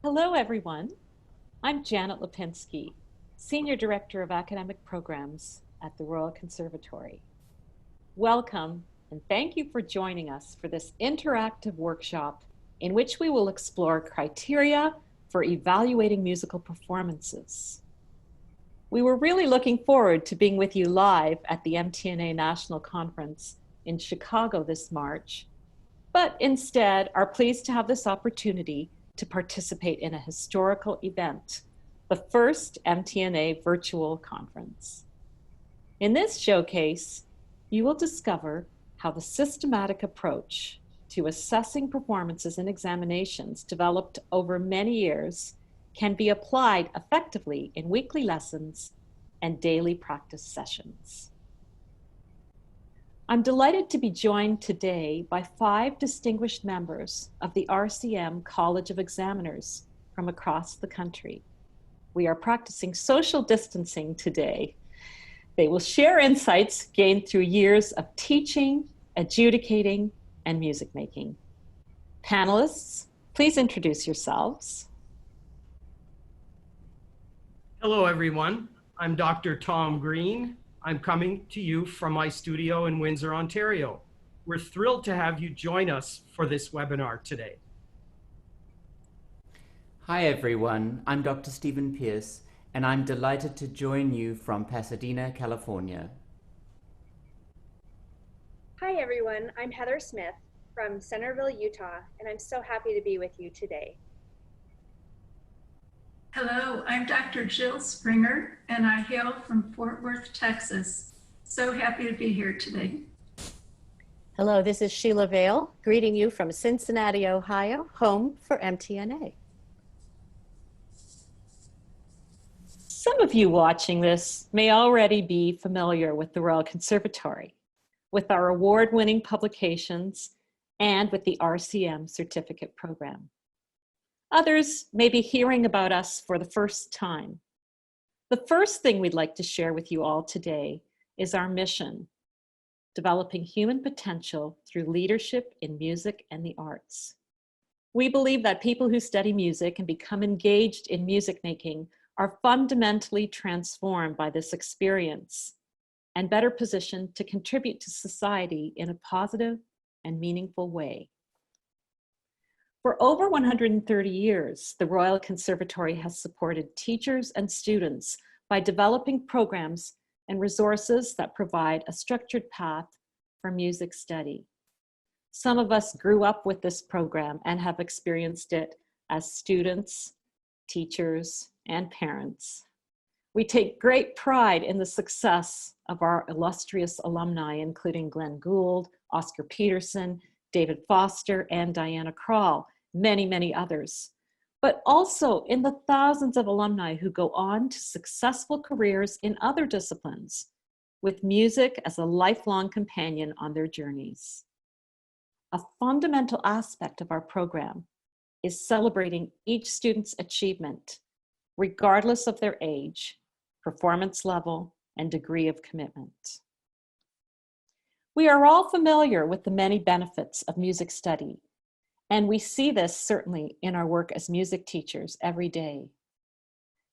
Hello, everyone. I'm Janet Lipinski, Senior Director of Academic Programs at the Royal Conservatory. Welcome, and thank you for joining us for this interactive workshop in which we will explore criteria for evaluating musical performances. We were really looking forward to being with you live at the MTNA National Conference in Chicago this March, but instead are pleased to have this opportunity to participate in a historical event, the first MTNA virtual conference. In this showcase, you will discover how the systematic approach to assessing performances in examinations developed over many years can be applied effectively in weekly lessons and daily practice sessions. I'm delighted to be joined today by 5 distinguished members of the RCM College of Examiners from across the country. We are practicing social distancing today. They will share insights gained through years of teaching, adjudicating, and music making. Panelists, please introduce yourselves. Hello, everyone. I'm Dr. Tom Green. I'm coming to you from my studio in Windsor, Ontario. We're thrilled to have you join us for this webinar today. Hi everyone, I'm Dr. Stephen Pierce, and I'm delighted to join you from Pasadena, California. Hi everyone, I'm Heather Smith from Centerville, Utah, and I'm so happy to be with you today. Hello, I'm Dr. Jill Springer, and I hail from Fort Worth, Texas. So happy to be here today. Hello, this is Sheila Vale, greeting you from Cincinnati, Ohio, home for MTNA. Some of you watching this may already be familiar with the Royal Conservatory, with our award-winning publications, and with the RCM certificate program. Others may be hearing about us for the first time. The first thing we'd like to share with you all today is our mission: developing human potential through leadership in music and the arts. We believe that people who study music and become engaged in music making are fundamentally transformed by this experience and better positioned to contribute to society in a positive and meaningful way. For over 130 years, the Royal Conservatory has supported teachers and students by developing programs and resources that provide a structured path for music study. Some of us grew up with this program and have experienced it as students, teachers, and parents. We take great pride in the success of our illustrious alumni, including Glenn Gould, Oscar Peterson, David Foster, and Diana Krall, many, many others, but also in the thousands of alumni who go on to successful careers in other disciplines, with music as a lifelong companion on their journeys. A fundamental aspect of our program is celebrating each student's achievement, regardless of their age, performance level, and degree of commitment. We are all familiar with the many benefits of music study, and we see this certainly in our work as music teachers every day.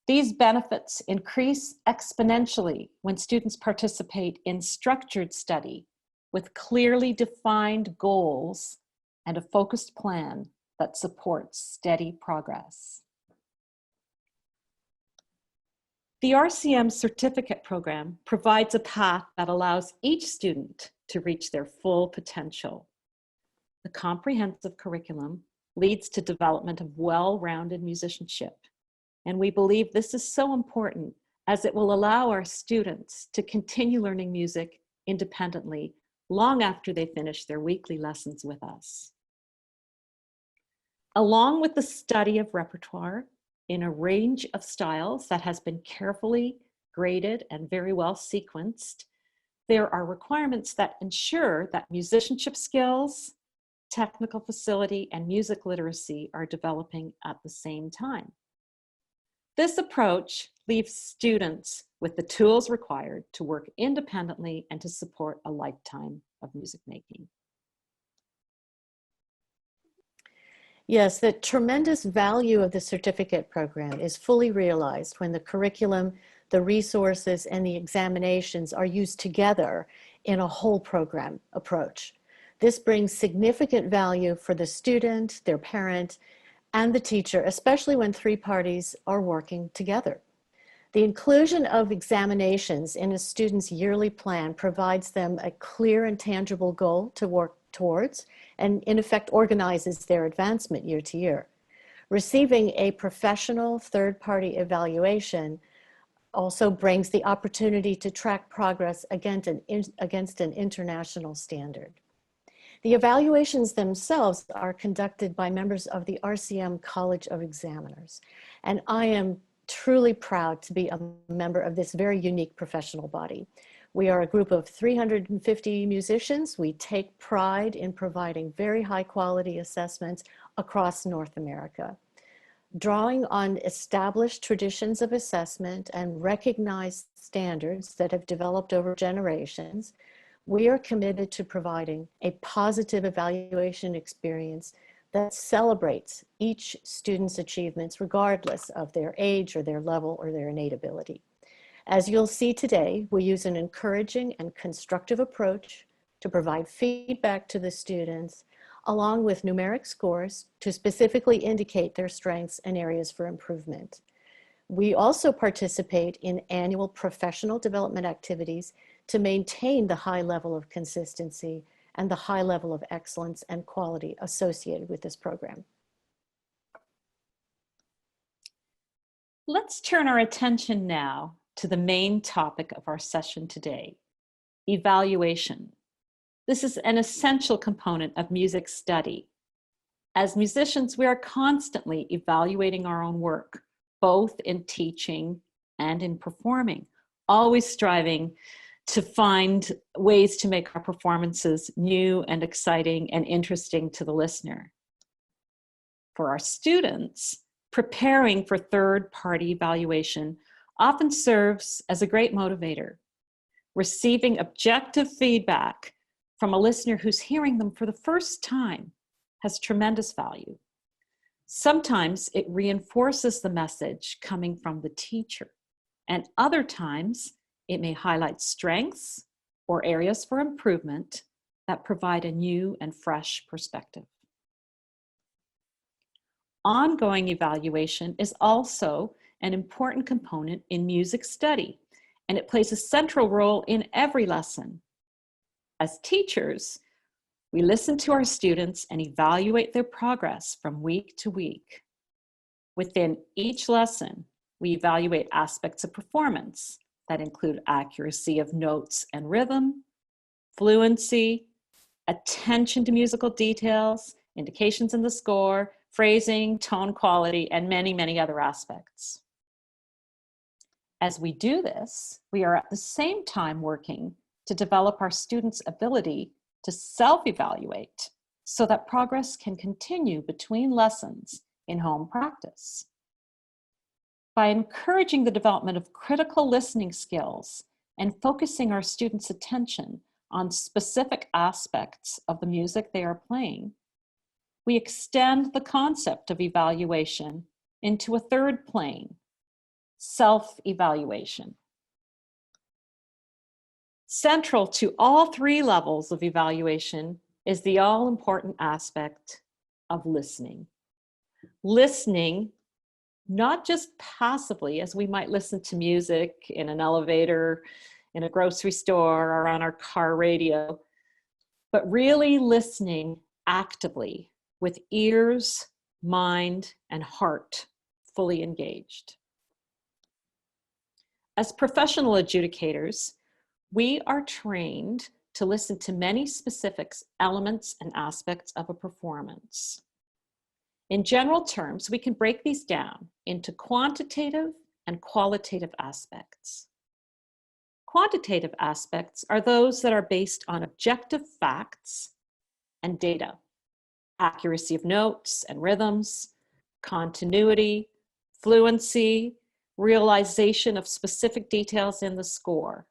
These benefits increase exponentially when students participate in structured study with clearly defined goals and a focused plan that supports steady progress. The RCM certificate program provides a path that allows each student to reach their full potential. The comprehensive curriculum leads to development of well-rounded musicianship, and we believe this is so important as it will allow our students to continue learning music independently long after they finish their weekly lessons with us. Along with the study of repertoire in a range of styles that has been carefully graded and very well sequenced, there are requirements that ensure that musicianship skills, technical facility, and music literacy are developing at the same time. This approach leaves students with the tools required to work independently and to support a lifetime of music making. Yes, the tremendous value of the certificate program is fully realized when the curriculum, the resources, and the examinations are used together in a whole program approach. This brings significant value for the student, their parent, and the teacher, especially when three parties are working together. The inclusion of examinations in a student's yearly plan provides them a clear and tangible goal to work towards, and in effect organizes their advancement year to year. Receiving a professional third-party evaluation also brings the opportunity to track progress against an international standard. The evaluations themselves are conducted by members of the RCM College of Examiners, and I am truly proud to be a member of this very unique professional body. We are a group of 350 musicians. We take pride in providing very high quality assessments across North America. Drawing on established traditions of assessment and recognized standards that have developed over generations, we are committed to providing a positive evaluation experience that celebrates each student's achievements regardless of their age or their level or their innate ability. As you'll see today, we use an encouraging and constructive approach to provide feedback to the students, along with numeric scores to specifically indicate their strengths and areas for improvement. We also participate in annual professional development activities to maintain the high level of consistency and the high level of excellence and quality associated with this program. Let's turn our attention now to the main topic of our session today, evaluation. This is an essential component of music study. As musicians, we are constantly evaluating our own work, both in teaching and in performing, always striving to find ways to make our performances new and exciting and interesting to the listener. For our students, preparing for third-party evaluation often serves as a great motivator. Receiving objective feedback from a listener who's hearing them for the first time has tremendous value. Sometimes it reinforces the message coming from the teacher, and other times it may highlight strengths or areas for improvement that provide a new and fresh perspective. Ongoing evaluation is also an important component in music study, and it plays a central role in every lesson. As teachers, we listen to our students and evaluate their progress from week to week. Within each lesson, we evaluate aspects of performance that include accuracy of notes and rhythm, fluency, attention to musical details, indications in the score, phrasing, tone quality, and many, many other aspects. As we do this, we are at the same time working to develop our students' ability to self-evaluate so that progress can continue between lessons in home practice. By encouraging the development of critical listening skills and focusing our students' attention on specific aspects of the music they are playing, we extend the concept of evaluation into a third plane, self-evaluation. Central to all three levels of evaluation is the all-important aspect of listening. Listening, not just passively as we might listen to music in an elevator, in a grocery store, or on our car radio, but really listening actively with ears, mind, and heart fully engaged. As professional adjudicators, we are trained to listen to many specific elements and aspects of a performance. In general terms, we can break these down into quantitative and qualitative aspects. Quantitative aspects are those that are based on objective facts and data, accuracy of notes and rhythms, continuity, fluency, realization of specific details in the score.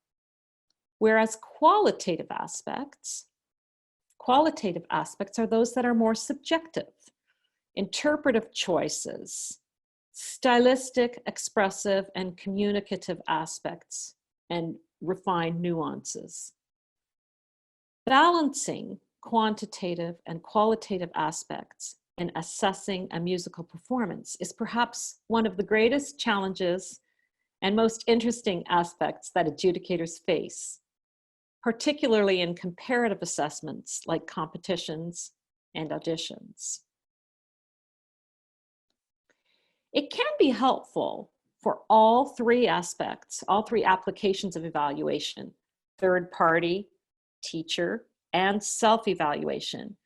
Whereas qualitative aspects are those that are more subjective. interpretive choices, stylistic, expressive, and communicative aspects, and refined nuances. Balancing quantitative and qualitative aspects in assessing a musical performance is perhaps one of the greatest challenges and most interesting aspects that adjudicators face, particularly in comparative assessments like competitions and auditions. It can be helpful for all three aspects, all three applications of evaluation, third party, teacher, and self-evaluation,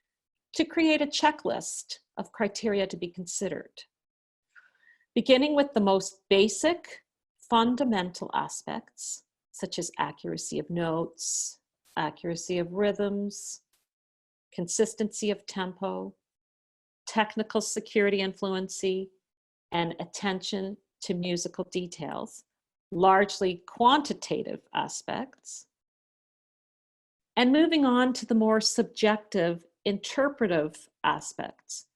to create a checklist of criteria to be considered. Beginning with the most basic, fundamental aspects, such as accuracy of notes, accuracy of rhythms, consistency of tempo, technical security and fluency, and attention to musical details, largely quantitative aspects. And moving on to the more subjective, interpretive aspects,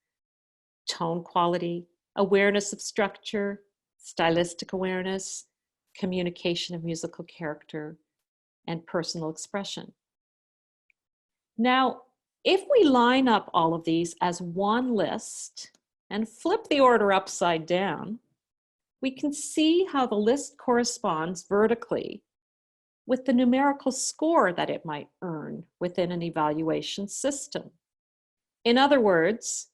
tone quality, awareness of structure, stylistic awareness, communication of musical character, and personal expression. Now, if we line up all of these as one list and flip the order upside down, we can see how the list corresponds vertically with the numerical score that it might earn within an evaluation system. In other words,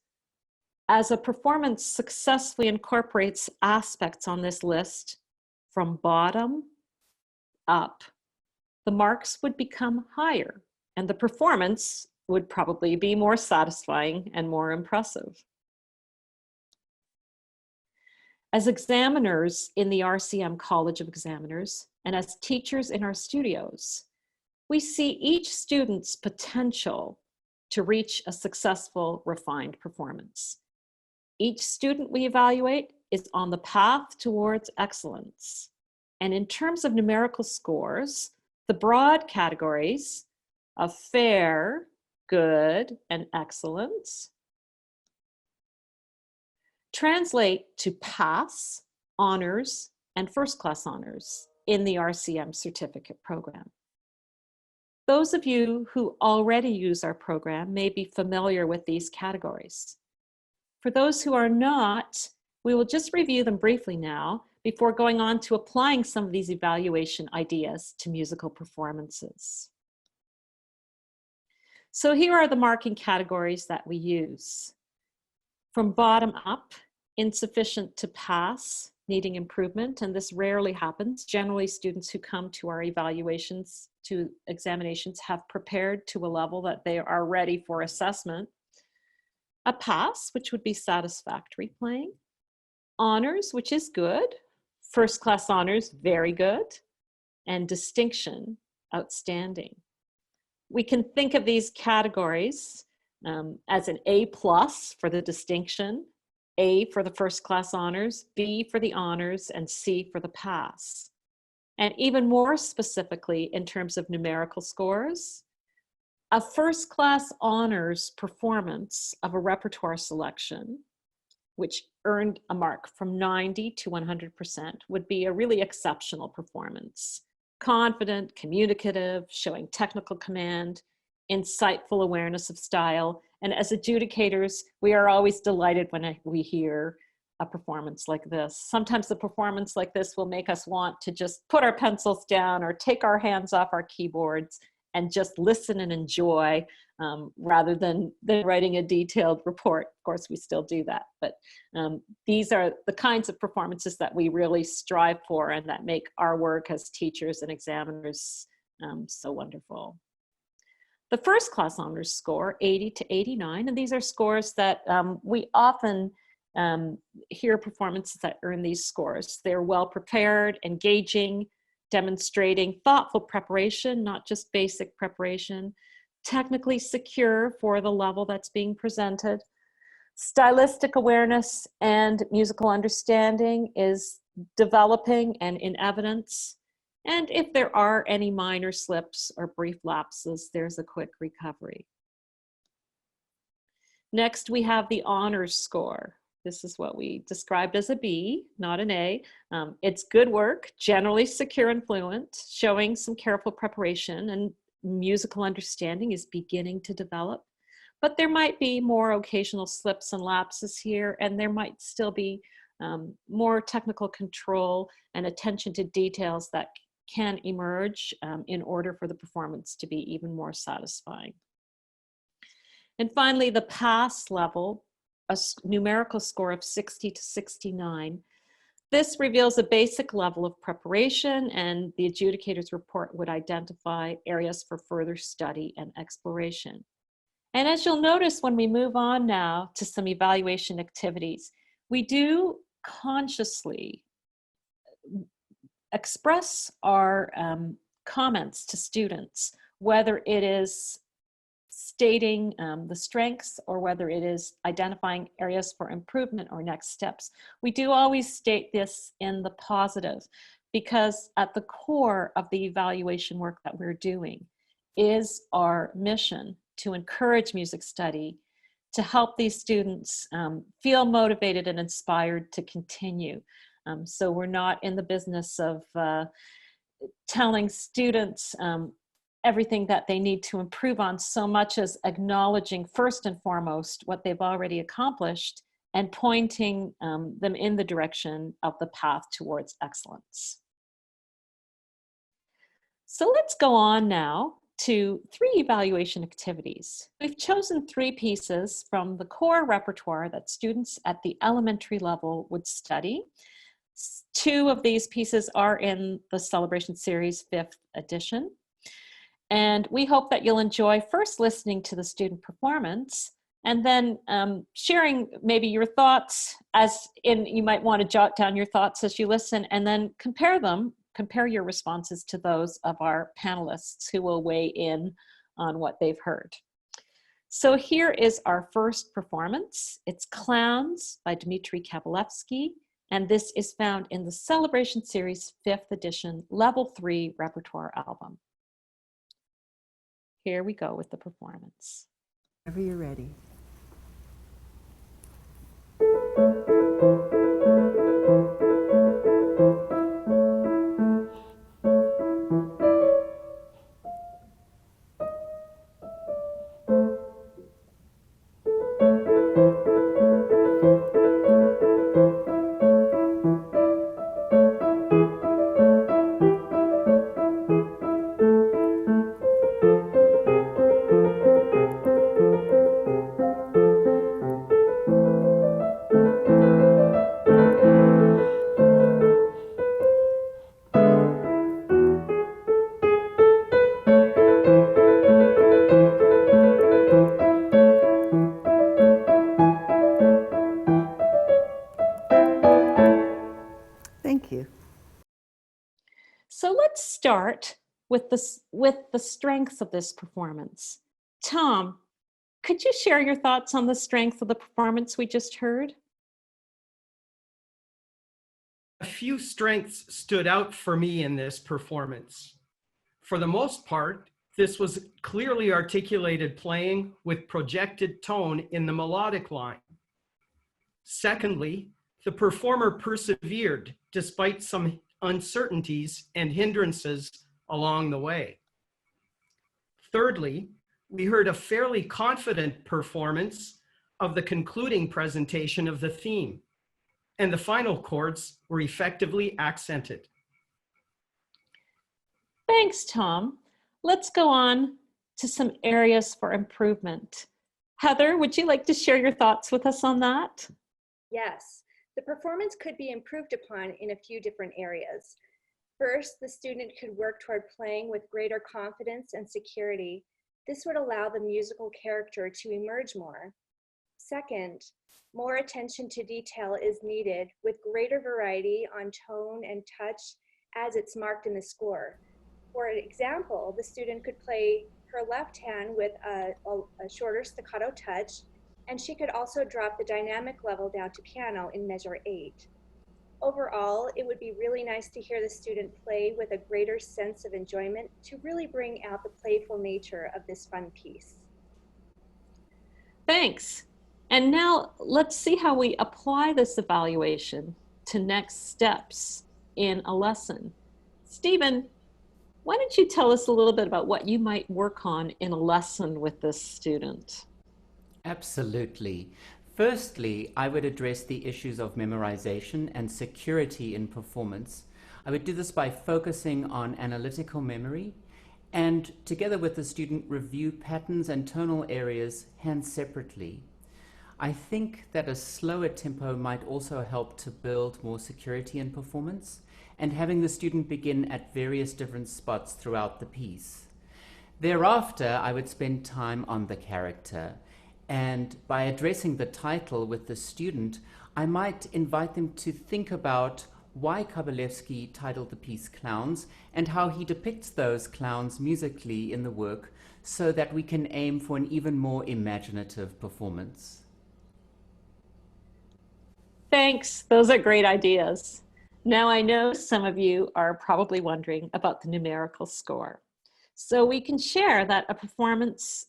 as a performance successfully incorporates aspects on this list from bottom up, the marks would become higher and the performance would probably be more satisfying and more impressive. As examiners in the RCM College of Examiners and as teachers in our studios, we see each student's potential to reach a successful, refined performance. Each student we evaluate is on the path towards excellence. And in terms of numerical scores, the broad categories of fair, good, and excellent translate to pass, honors, and first-class honors in the RCM certificate program. Those of you who already use our program may be familiar with these categories. For those who are not, we will just review them briefly now before going on to applying some of these evaluation ideas to musical performances. So here are the marking categories that we use. From bottom up, insufficient to pass, needing improvement, and this rarely happens. Generally, students who come to our evaluations, to examinations, have prepared to a level that they are ready for assessment. A pass, which would be satisfactory playing. Honors, which is good. First class honors, very good. And distinction, outstanding. We can think of these categories as an A+ for the distinction, A for the first class honors, B for the honors, and C for the pass. And even more specifically, in terms of numerical scores, a first class honors performance of a repertoire selection, which earned a mark from 90 to 100%, would be a really exceptional performance. Confident, communicative, showing technical command, insightful awareness of style. And as adjudicators, we are always delighted when we hear a performance like this. Sometimes the performance like this will make us want to just put our pencils down or take our hands off our keyboards and just listen and enjoy rather than writing a detailed report. Of course, we still do that, but these are the kinds of performances that we really strive for and that make our work as teachers and examiners so wonderful. The first class honors score, 80 to 89, and these are scores that we often hear performances that earn these scores. They're well prepared, engaging, demonstrating thoughtful preparation, not just basic preparation, technically secure for the level that's being presented. Stylistic awareness and musical understanding is developing and in evidence. And if there are any minor slips or brief lapses, there's a quick recovery. Next, we have the honors score. This is what we described as a B, not an A. It's good work, generally secure and fluent, showing some careful preparation, and musical understanding is beginning to develop. But there might be more occasional slips and lapses here, and there might still be more technical control and attention to details that can emerge in order for the performance to be even more satisfying. And finally, the pass level, a numerical score of 60 to 69. This reveals a basic level of preparation, and the adjudicator's report would identify areas for further study and exploration. And as you'll notice when we move on now to some evaluation activities, we do consciously express our comments to students, whether it is stating the strengths or whether it is identifying areas for improvement or next steps. We do always state this in the positive, because at the core of the evaluation work that we're doing is our mission to encourage music study, to help these students feel motivated and inspired to continue. So we're not in the business of telling students everything that they need to improve on, so much as acknowledging first and foremost what they've already accomplished and pointing them in the direction of the path towards excellence. So let's go on now to 3 evaluation activities. We've chosen 3 pieces from the core repertoire that students at the elementary level would study. 2 of these pieces are in the Celebration Series 5th edition. And we hope that you'll enjoy first listening to the student performance, and then sharing maybe your thoughts, as in you might want to jot down your thoughts as you listen, and then compare your responses to those of our panelists who will weigh in on what they've heard. So here is our first performance. It's Clowns by Dmitry Kabalevsky, and this is found in the Celebration Series 5th edition, Level 3 repertoire album. Here we go with the performance. Whenever you're ready. Thank you. So let's start with the strengths of this performance. Tom, could you share your thoughts on the strength of the performance we just heard? A few strengths stood out for me in this performance. For the most part, this was clearly articulated playing with projected tone in the melodic line. Secondly, the performer persevered despite some uncertainties and hindrances along the way. Thirdly, we heard a fairly confident performance of the concluding presentation of the theme, and the final chords were effectively accented. Thanks, Tom. Let's go on to some areas for improvement. Heather, would you like to share your thoughts with us on that? Yes, the performance could be improved upon in a few different areas. First, the student could work toward playing with greater confidence and security. This would allow the musical character to emerge more. Second, more attention to detail is needed with greater variety on tone and touch as it's marked in the score. For example, the student could play her left hand with a shorter staccato touch, and she could also drop the dynamic level down to piano in measure 8. Overall, it would be really nice to hear the student play with a greater sense of enjoyment to really bring out the playful nature of this fun piece. Thanks. And now let's see how we apply this evaluation to next steps in a lesson. Stephen, why don't you tell us a little bit about what you might work on in a lesson with this student? Absolutely. Firstly, I would address the issues of memorization and security in performance. I would do this by focusing on analytical memory and, together with the student, review patterns and tonal areas hand separately. I think that a slower tempo might also help to build more security in performance, and having the student begin at various different spots throughout the piece. Thereafter, I would spend time on the character, and by addressing the title with the student, I might invite them to think about why Kabalevsky titled the piece Clowns and how he depicts those clowns musically in the work so that we can aim for an even more imaginative performance. Thanks, those are great ideas. Now I know some of you are probably wondering about the numerical score. So we can share that a performance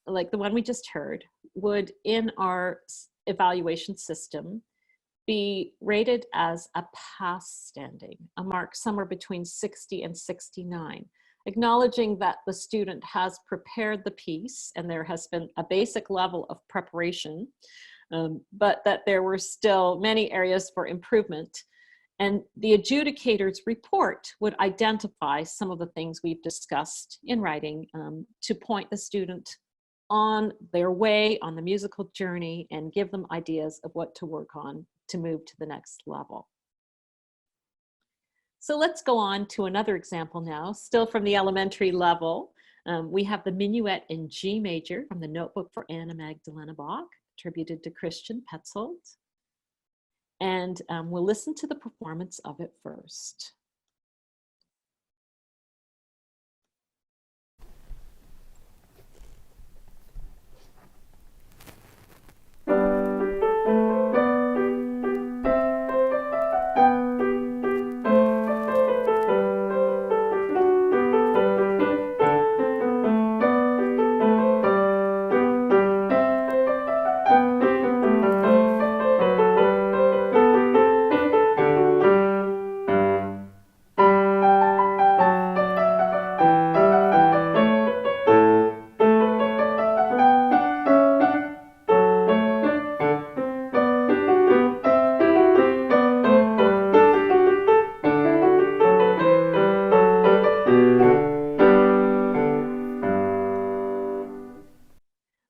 like the one we just heard would, in our evaluation system, be rated as a pass standing, a mark somewhere between 60 and 69, acknowledging that the student has prepared the piece and there has been a basic level of preparation, but that there were still many areas for improvement. And the adjudicator's report would identify some of the things we've discussed in writing to point the student on their way, on the musical journey, and give them ideas of what to work on to move to the next level. So let's go on to another example now, still from the elementary level. We have the Minuet in G major from the Notebook for Anna Magdalena Bach, attributed to Christian Petzold. And we'll listen to the performance of it first.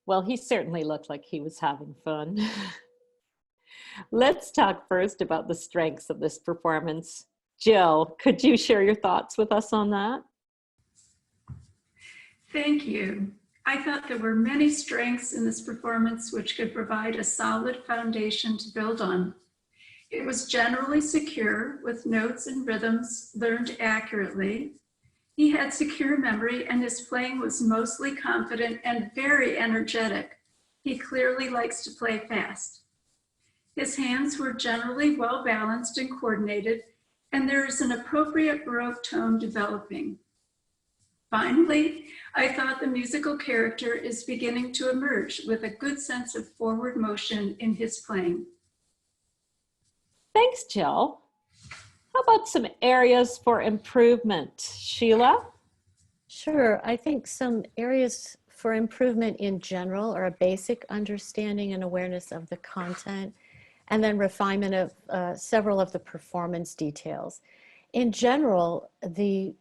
Well, he certainly looked like he was having fun. Let's talk first about the strengths of this performance. Jill, could you share your thoughts with us on that? Thank you. I thought there were many strengths in this performance which could provide a solid foundation to build on. It was generally secure, with notes and rhythms learned accurately. He had secure memory, and his playing was mostly confident and very energetic. He clearly likes to play fast. His hands were generally well balanced and coordinated, and there is an appropriate Baroque tone developing. Finally, I thought the musical character is beginning to emerge with a good sense of forward motion in his playing. Thanks, Jill. How about some areas for improvement? Sheila? Sure. I think some areas for improvement in general are a basic understanding and awareness of the content, and then refinement of several of the performance details. In general, the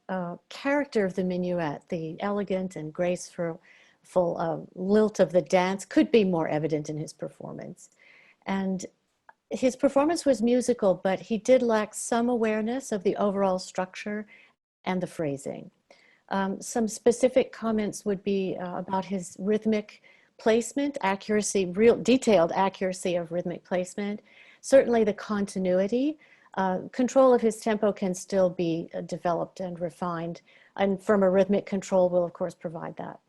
character of the minuet, the elegant and graceful lilt of the dance, could be more evident in his performance. And his performance was musical, but he did lack some awareness of the overall structure and the phrasing. Some specific comments would be about his rhythmic placement, accuracy, real detailed accuracy of rhythmic placement. Certainly the continuity, control of his tempo can still be developed and refined, and Firma Rhythmic Control will of course provide that.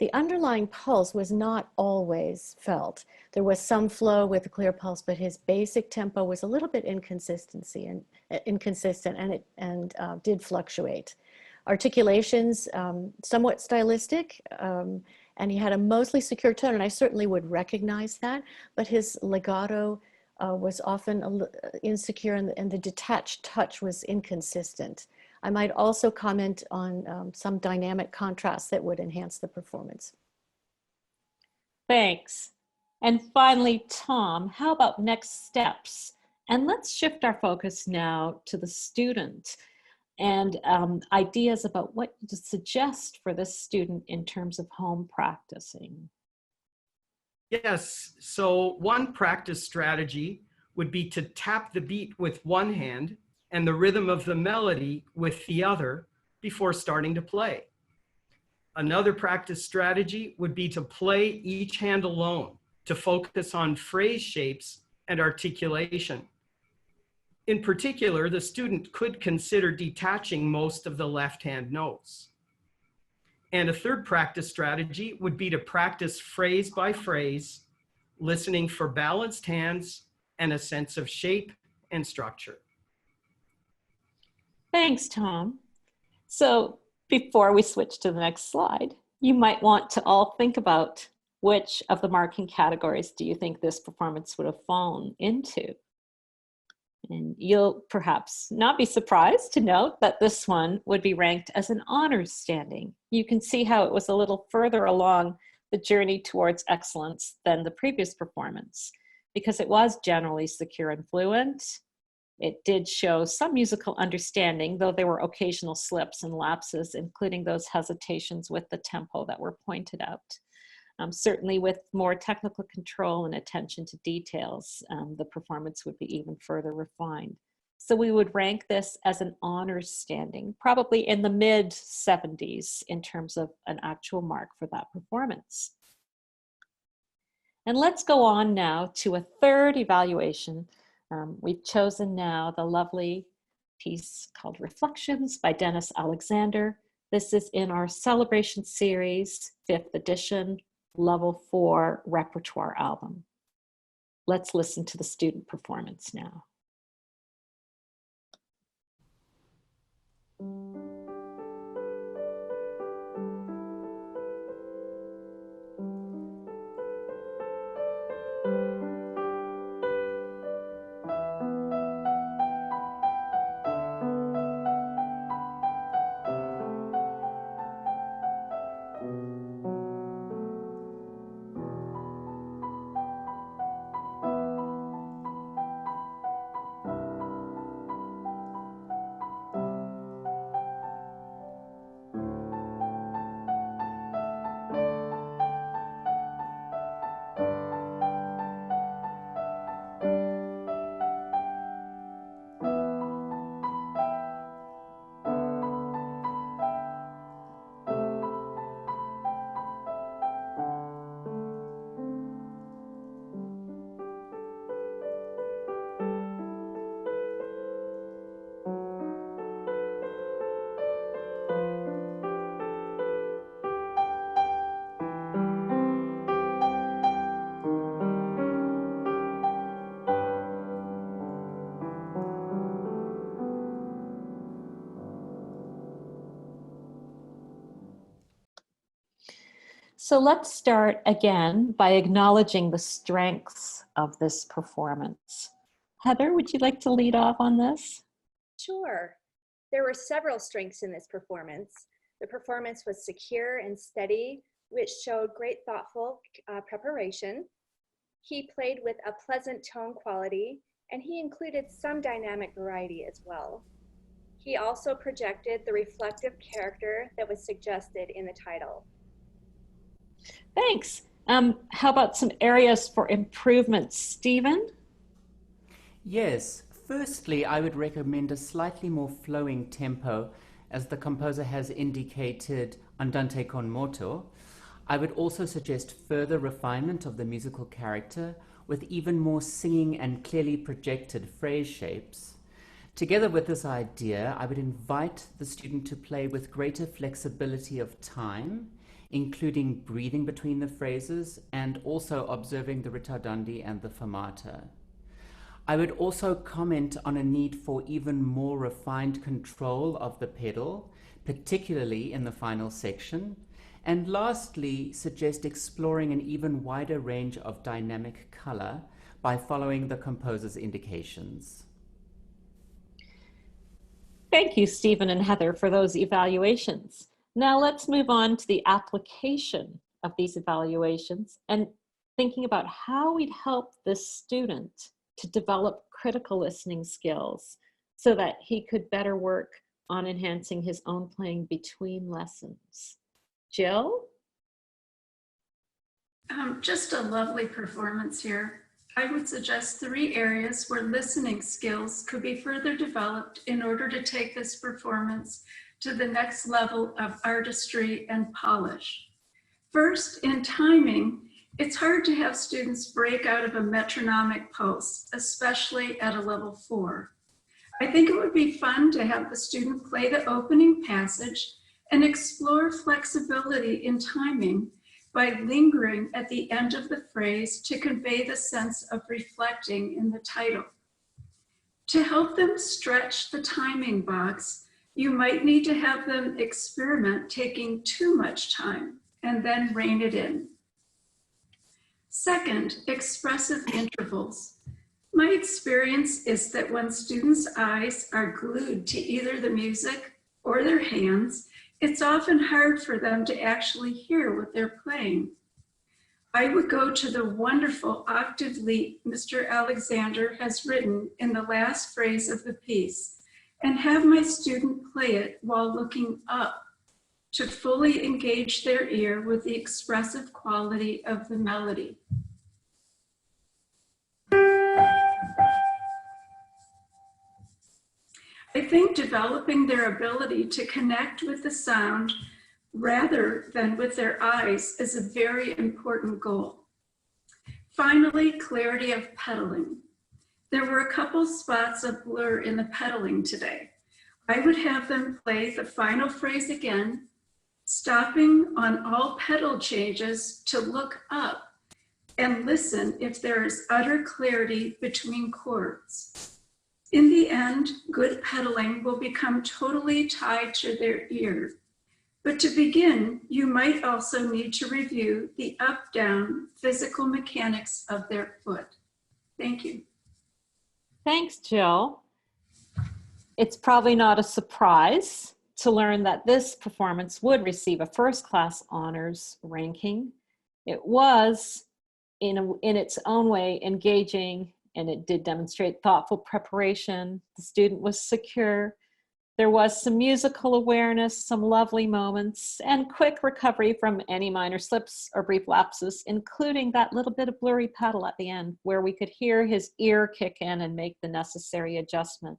The underlying pulse was not always felt. There was some flow with a clear pulse, but his basic tempo was a little bit inconsistent and did fluctuate. Articulations, somewhat stylistic, and he had a mostly secure tone, and I certainly would recognize that, but his legato was often insecure, and the detached touch was inconsistent. I might also comment on some dynamic contrast that would enhance the performance. Thanks. And finally, Tom, how about next steps? And let's shift our focus now to the student and ideas about what to suggest for this student in terms of home practicing. Yes, so one practice strategy would be to tap the beat with one hand and the rhythm of the melody with the other before starting to play. Another practice strategy would be to play each hand alone to focus on phrase shapes and articulation. In particular, the student could consider detaching most of the left-hand notes. And a third practice strategy would be to practice phrase by phrase, listening for balanced hands and a sense of shape and structure. Thanks, Tom. So before we switch to the next slide, you might want to all think about which of the marking categories do you think this performance would have fallen into? And you'll perhaps not be surprised to note that this one would be ranked as an honors standing. You can see how it was a little further along the journey towards excellence than the previous performance, because it was generally secure and fluent. It did show some musical understanding, though there were occasional slips and lapses, including those hesitations with the tempo that were pointed out. Certainly with more technical control and attention to details, the performance would be even further refined. So we would rank this as an honors standing, probably in the mid 70s in terms of an actual mark for that performance. And let's go on now to a third evaluation. We've chosen now the lovely piece called Reflections by Dennis Alexander. This is in our Celebration Series, 5th edition, Level 4 repertoire album. Let's listen to the student performance now. So let's start again by acknowledging the strengths of this performance. Heather, would you like to lead off on this? Sure. There were several strengths in this performance. The performance was secure and steady, which showed great thoughtful preparation. He played with a pleasant tone quality, and he included some dynamic variety as well. He also projected the reflective character that was suggested in the title. Thanks. How about some areas for improvement, Stephen? Yes, firstly, I would recommend a slightly more flowing tempo, as the composer has indicated Andante con moto. I would also suggest further refinement of the musical character with even more singing and clearly projected phrase shapes. Together with this idea, I would invite the student to play with greater flexibility of time, including breathing between the phrases and also observing the ritardandi and the fermata. I would also comment on a need for even more refined control of the pedal, particularly in the final section, And lastly, suggest exploring an even wider range of dynamic color by following the composer's indications. Thank you, Stephen and Heather, for those evaluations. Now let's move on to the application of these evaluations and thinking about how we'd help this student to develop critical listening skills so that he could better work on enhancing his own playing between lessons. Jill? Just a lovely performance here. I would suggest 3 areas where listening skills could be further developed in order to take this performance to the next level of artistry and polish. First, in timing, it's hard to have students break out of a metronomic pulse, especially at a level 4. I think it would be fun to have the student play the opening passage and explore flexibility in timing by lingering at the end of the phrase to convey the sense of reflecting in the title. To help them stretch the timing box, you might need to have them experiment taking too much time and then rein it in. Second, expressive intervals. My experience is that when students' eyes are glued to either the music or their hands, it's often hard for them to actually hear what they're playing. I would go to the wonderful octave leap Mr. Alexander has written in the last phrase of the piece and have my student play it while looking up to fully engage their ear with the expressive quality of the melody. I think developing their ability to connect with the sound rather than with their eyes is a very important goal. Finally, clarity of pedaling. There were a couple spots of blur in the pedaling today. I would have them play the final phrase again, stopping on all pedal changes to look up and listen if there is utter clarity between chords. In the end, good pedaling will become totally tied to their ear. But to begin, you might also need to review the up-down physical mechanics of their foot. Thank you. Thanks, Jill. It's probably not a surprise to learn that this performance would receive a first-class honors ranking. It was, in its own way, engaging, and it did demonstrate thoughtful preparation. The student was secure. There was some musical awareness, some lovely moments, and quick recovery from any minor slips or brief lapses, including that little bit of blurry pedal at the end where we could hear his ear kick in and make the necessary adjustment.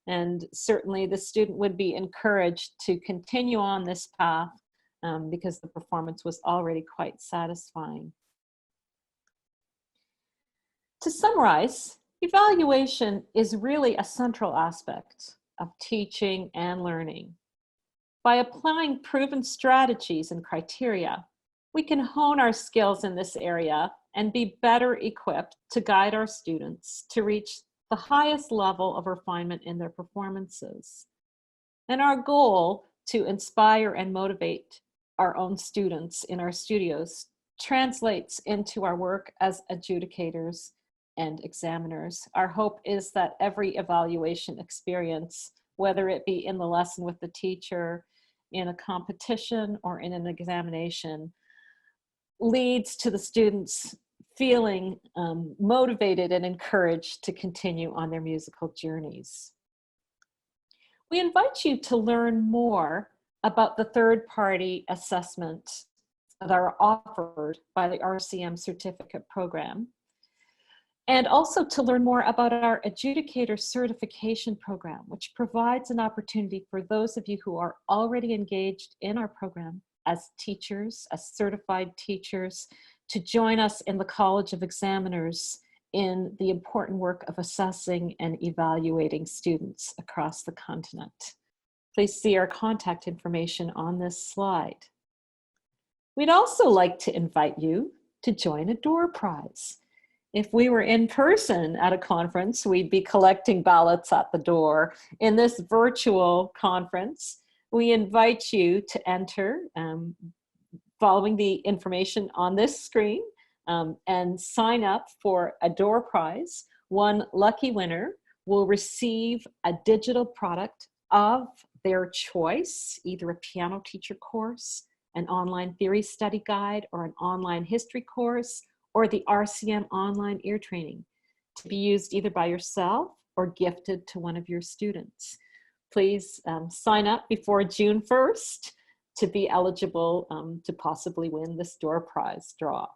And certainly the student would be encouraged to continue on this path because the performance was already quite satisfying. To summarize, evaluation is really a central aspect of teaching and learning. By applying proven strategies and criteria, we can hone our skills in this area and be better equipped to guide our students to reach the highest level of refinement in their performances. And our goal to inspire and motivate our own students in our studios translates into our work as adjudicators and examiners. Our hope is that every evaluation experience, whether it be in the lesson with the teacher, in a competition, or in an examination, leads to the students feeling motivated and encouraged to continue on their musical journeys. We invite you to learn more about the third-party assessment that are offered by the RCM certificate program, and also to learn more about our adjudicator certification program, which provides an opportunity for those of you who are already engaged in our program as teachers, as certified teachers, to join us in the College of Examiners in the important work of assessing and evaluating students across the continent. Please see our contact information on this slide. We'd also like to invite you to join a door prize. If we were in person at a conference, we'd be collecting ballots at the door. In this virtual conference, we invite you to enter following the information on this screen and sign up for a door prize. One lucky winner will receive a digital product of their choice, either a piano teacher course, an online theory study guide, or an online history course, or the RCM online ear training, to be used either by yourself or gifted to one of your students. Please sign up before June 1st to be eligible to possibly win this door prize draw.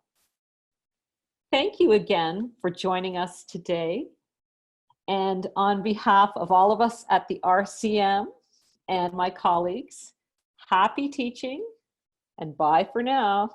Thank you again for joining us today. And on behalf of all of us at the RCM and my colleagues, happy teaching and bye for now.